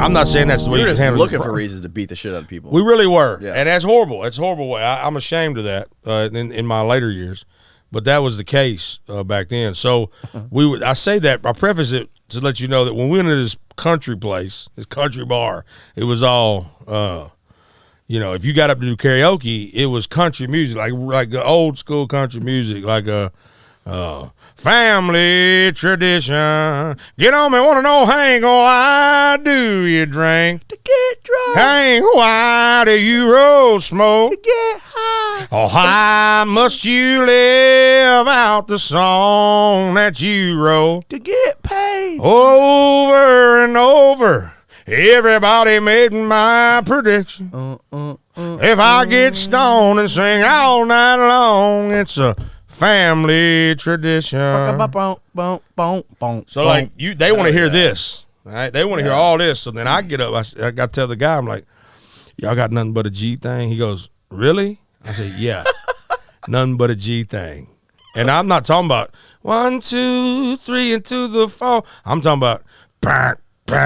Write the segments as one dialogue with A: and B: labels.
A: I'm not saying that's the way
B: You're
A: you should
B: just
A: handle
B: looking for reasons to beat the shit out of people.
A: We really were,
B: Yeah.
A: and that's horrible. It's a horrible way. I'm ashamed of that in my later years, but that was the case back then. So I say that I preface it to let you know that when we went to this country place, this country bar, it was all. If you got up to do karaoke, it was country music, like old school country music, like a family tradition. Get on me, want to know, hang, why do you drink?
B: To get drunk.
A: Hang, why do you roll smoke?
B: To get high.
A: Oh, how must you live out the song that you wrote?
B: To get paid.
A: Over and over. Everybody made my prediction. If I get stoned and sing all night long, it's a family tradition. So like they want to hear this, right? They want to hear all this. So then I get up. I got to tell the guy, I'm like, y'all got nothing but a G thing? He goes, really? I said, yeah, nothing but a G thing. And I'm not talking about 1, 2, 3 into the 4. I'm talking about bang. You know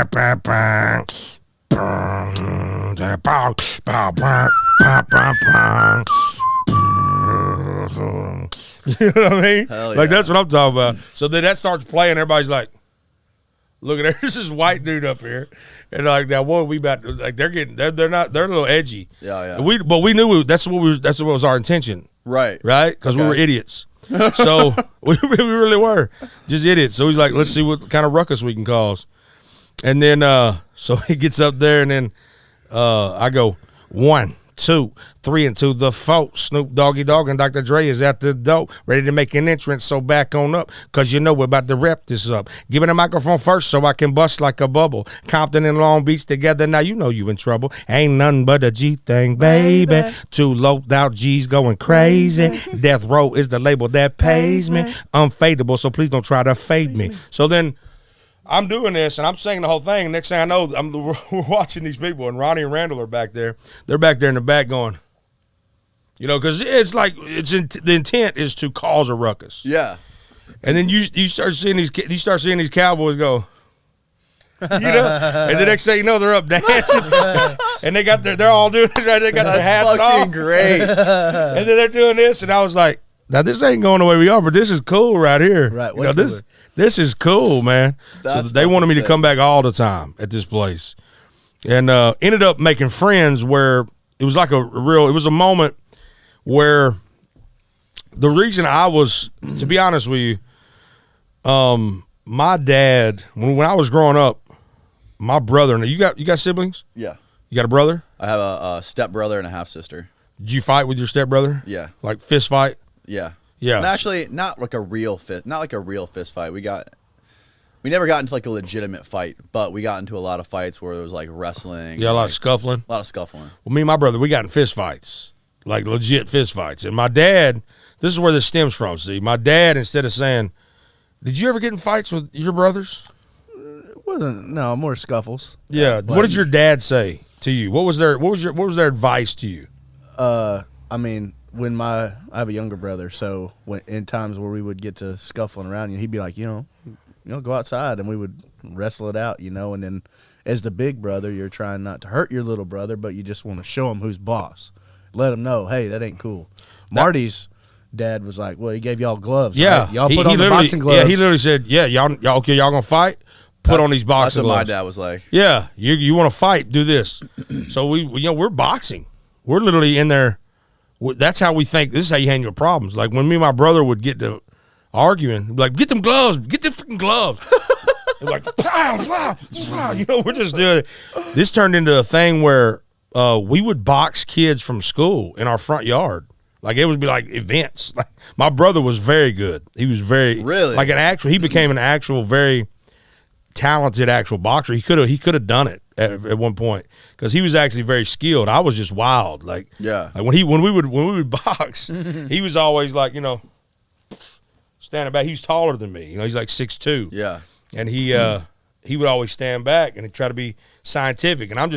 A: what I mean? Like that's what I'm talking about. So then that starts playing. Everybody's like, "Look at there's this white dude up here," and like now what we about? Like they're a little edgy.
B: Yeah.
A: But we knew that's what was our intention. Right. Because we were idiots. So we really were just idiots. So he's like, let's see what kind of ruckus we can cause. And then, so he gets up there, and then I go 1, 2, 3 into the 4. Snoop Doggy Dogg and Dr. Dre is at the door, ready to make an entrance. So back on up, cause you know we're about to wrap this up. Give me the microphone first, so I can bust like a bubble. Compton and Long Beach together, now you know you in trouble. Ain't nothing but a G thing, baby. 2 loped out G's going crazy. Death Row is the label that pays me. Unfadable, so please don't try to fade me. So then. I'm doing this, and I'm singing the whole thing. Next thing I know, we're watching these people, and Ronnie and Randall are back there. They're back there in the back going, because it's like the intent is to cause a ruckus. Yeah. And then you start seeing these cowboys go, and the next thing you know, they're up dancing, and they're all doing it. Right? They got their hats off. Great. And then they're doing this, and I was like, now this ain't going the way we are, but this is cool right here. Right. This is cool, man. So they wanted me to come back all the time at this place, and ended up making friends where it was like it was a moment where the reason I was, to be honest with you, my dad, when I was growing up, my brother, now you got siblings? Yeah. You got a brother?
B: I have a stepbrother and a half sister.
A: Did you fight with your stepbrother?
B: Yeah.
A: Like fist fight?
B: Yeah.
A: Yeah.
B: And actually, not like a real fist fight. We never got into like a legitimate fight, but we got into a lot of fights where there was like wrestling.
A: Yeah, a lot of scuffling.
B: A lot of scuffling.
A: Well, me and my brother, we got in fist fights, like legit fist fights. And my dad, this is where this stems from. See, my dad, instead of saying, "Did you ever get in fights with your brothers?"
C: It wasn't more scuffles.
A: Yeah. What did your dad say to you? What was their advice to you?
C: I mean, I have a younger brother, so in times where we would get to scuffling around, he'd be like, go outside, and we would wrestle it out, and then as the big brother, you're trying not to hurt your little brother, but you just want to show him who's boss. Let him know, hey, that ain't cool. Marty's dad was like, well, he gave y'all gloves.
A: Yeah.
C: Right? Y'all put on the boxing gloves.
A: Yeah, he literally said, yeah, y'all okay, y'all gonna fight? Put on these boxing gloves.
B: That's what my dad was like.
A: Yeah, you want to fight, do this. So we're boxing. We're literally in there. That's how we think. This is how you handle your problems. Like when me and my brother would get to arguing, like, get them gloves, get them freaking gloves. Like, pow, pow, pow. We're just doing it. This turned into a thing where we would box kids from school in our front yard. Like it would be like events. Like my brother was very good. He was very like he became an actual very talented actual boxer. He could have done it at one point because he was actually very skilled. I was just wild. Like when we would box, he was always like standing back. He was taller than me. He's like 6'2". Yeah, and he would always stand back and he'd try to be scientific, and I'm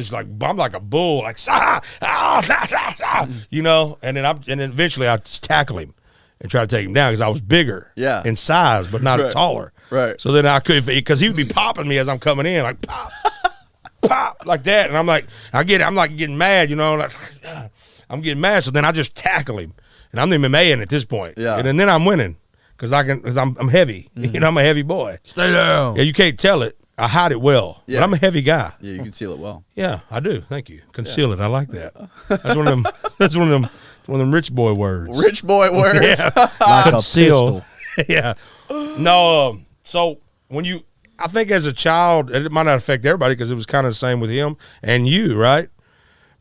A: like a bull, like and then eventually I just tackle him and try to take him down because I was bigger in size but not taller. Right. So then I could, because he would be popping me as I'm coming in, like pop. pop, like that. And I'm like getting mad, you know, like, I'm getting mad. So then I just tackle him. And I'm the MMA at this point.
B: Yeah.
A: And then I'm winning because I'm heavy. You know, I'm a heavy boy.
C: Stay down.
A: Yeah, you can't tell it. I hide it well.
B: Yeah.
A: But I'm a heavy guy.
B: Yeah, you conceal it well.
A: Yeah, I do. Thank you. Conceal it. I like that. That's one of them. That's one of them rich boy words.
B: Rich boy words.
A: Yeah.
C: Like
A: Conceal.
C: a pistol.
A: Yeah. No. So I think as a child, it might not affect everybody because it was kind of the same with him and you, right?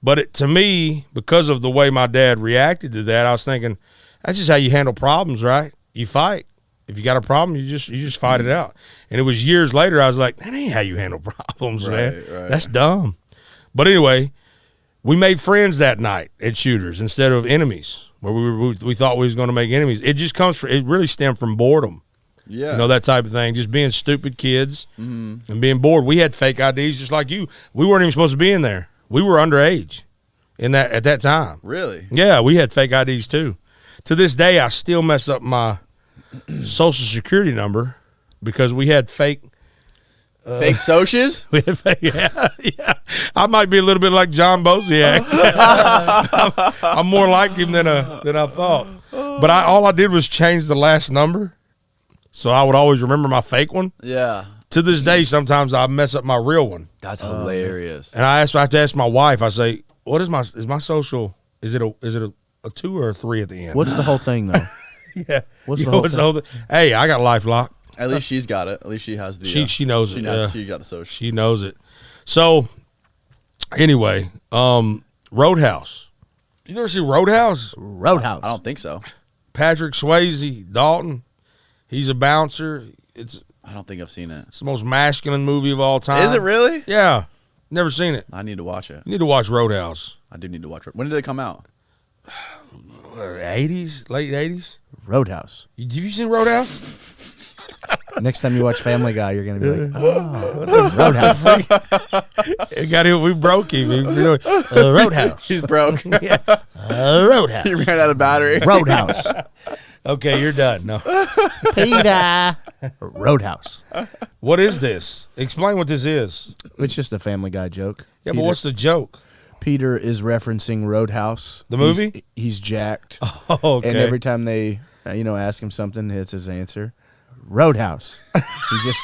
A: But to me, because of the way my dad reacted to that, I was thinking, that's just how you handle problems, right? You fight. If you got a problem, you just fight it out. And it was years later, I was like, that ain't how you handle problems, man. Right. That's dumb. But anyway, we made friends that night at Shooters instead of enemies, where we thought we was going to make enemies. It just it really stemmed from boredom.
B: Yeah.
A: You know, that type of thing. Just being stupid kids and being bored. We had fake IDs just like you. We weren't even supposed to be in there. We were underage at that time.
B: Really?
A: Yeah, we had fake IDs too. To this day, I still mess up my social security number because we had fake
B: socias?
A: Yeah. I might be a little bit like John Bosiak. I'm more like him than I thought. But all I did was change the last number, so I would always remember my fake one.
B: Yeah.
A: To this day, sometimes I mess up my real one.
B: That's hilarious.
A: And I have to ask my wife. I say, "What is my social? Is it a 2 or a 3 at the end?"
C: What's the whole thing, though?
A: Yeah.
C: What's the whole thing?
A: Hey, I got LifeLock.
B: At least she's got it. At least she has the.
A: She knows it.
B: She got the social.
A: She knows it. So, anyway, Roadhouse. You ever see Roadhouse?
C: Roadhouse.
B: I don't think so.
A: Patrick Swayze, Dalton. He's a bouncer.
B: I don't think I've seen it.
A: It's the most masculine movie of all time.
B: Is it really?
A: Yeah. Never seen it.
B: I need to watch it.
A: You need to watch Roadhouse.
B: I do need to watch it. When did it come out?
A: 80s? Late 80s?
C: Roadhouse.
A: Have you seen Roadhouse?
C: Next time you watch Family Guy, you're gonna be like, "Oh, Roadhouse."
A: We broke him. Roadhouse.
B: He's broke.
A: Roadhouse.
B: He ran out of battery.
C: Roadhouse.
A: Okay, you're done. No.
C: Peter. Roadhouse.
A: What is this? Explain what this is.
C: It's just a Family Guy joke.
A: Yeah, but what's the joke?
C: Peter is referencing Roadhouse.
A: The movie?
C: He's jacked.
A: Oh, okay.
C: And every time they, ask him something, it's his answer. Roadhouse. He just.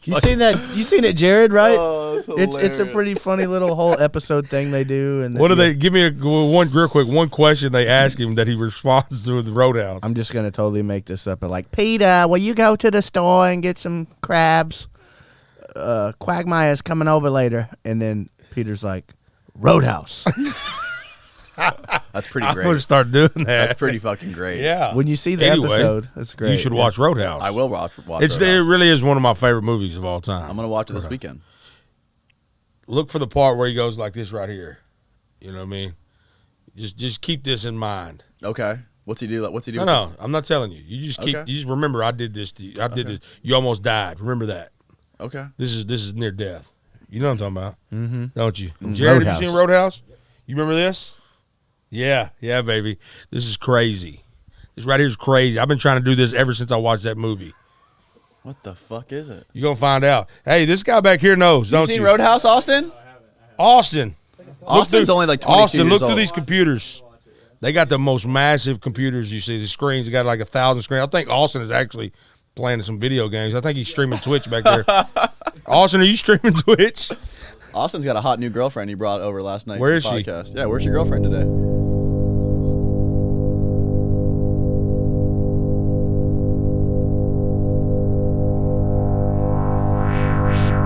C: You seen that? You seen it, Jared? Right?
B: Oh,
C: it's a pretty funny little whole episode thing they do. And
A: what do they give me? One question they ask him that he responds to the Roadhouse.
C: I'm just gonna totally make this up. But like, Peter, will you go to the store and get some crabs? Quagmire's coming over later, and then Peter's like, Roadhouse.
B: That's pretty
A: I'm
B: great.
A: going to start doing that.
B: That's pretty fucking great.
A: Yeah.
C: When you see the episode, that's great.
A: You should watch Roadhouse.
B: I will watch
A: It really is one of my favorite movies of all time.
B: I'm going to watch it this weekend.
A: Look for the part where he goes like this right here. You know what I mean? Just keep this in mind.
B: Okay. What's he do? What's he do?
A: No, I'm not telling you. You just You just remember I did this to you. I did this. You almost died. Remember that.
B: Okay.
A: This is near death. You know what I'm talking about, don't you?
C: Mm-hmm.
A: Jared,
C: Roadhouse.
A: have you seen Roadhouse? You remember this? Yeah, baby. This is crazy. This right here is crazy. I've been trying to do this ever since I watched that movie.
B: What the fuck is it?
A: You're going to find out. Hey, this guy back here knows, don't you?
B: You seen Roadhouse, Austin?
A: Austin.
B: Austin's only like 22
A: Austin,
B: years
A: look
B: old.
A: through these computers. They got the most massive computers you see. The screens, they got like 1,000 screens. I think Austin is actually playing some video games. I think he's streaming Twitch back there. Austin, are you streaming Twitch?
B: Austin's got a hot new girlfriend he brought over last night.
A: Where
B: to
A: is
B: the
A: she?
B: podcast. Yeah, where's your girlfriend today?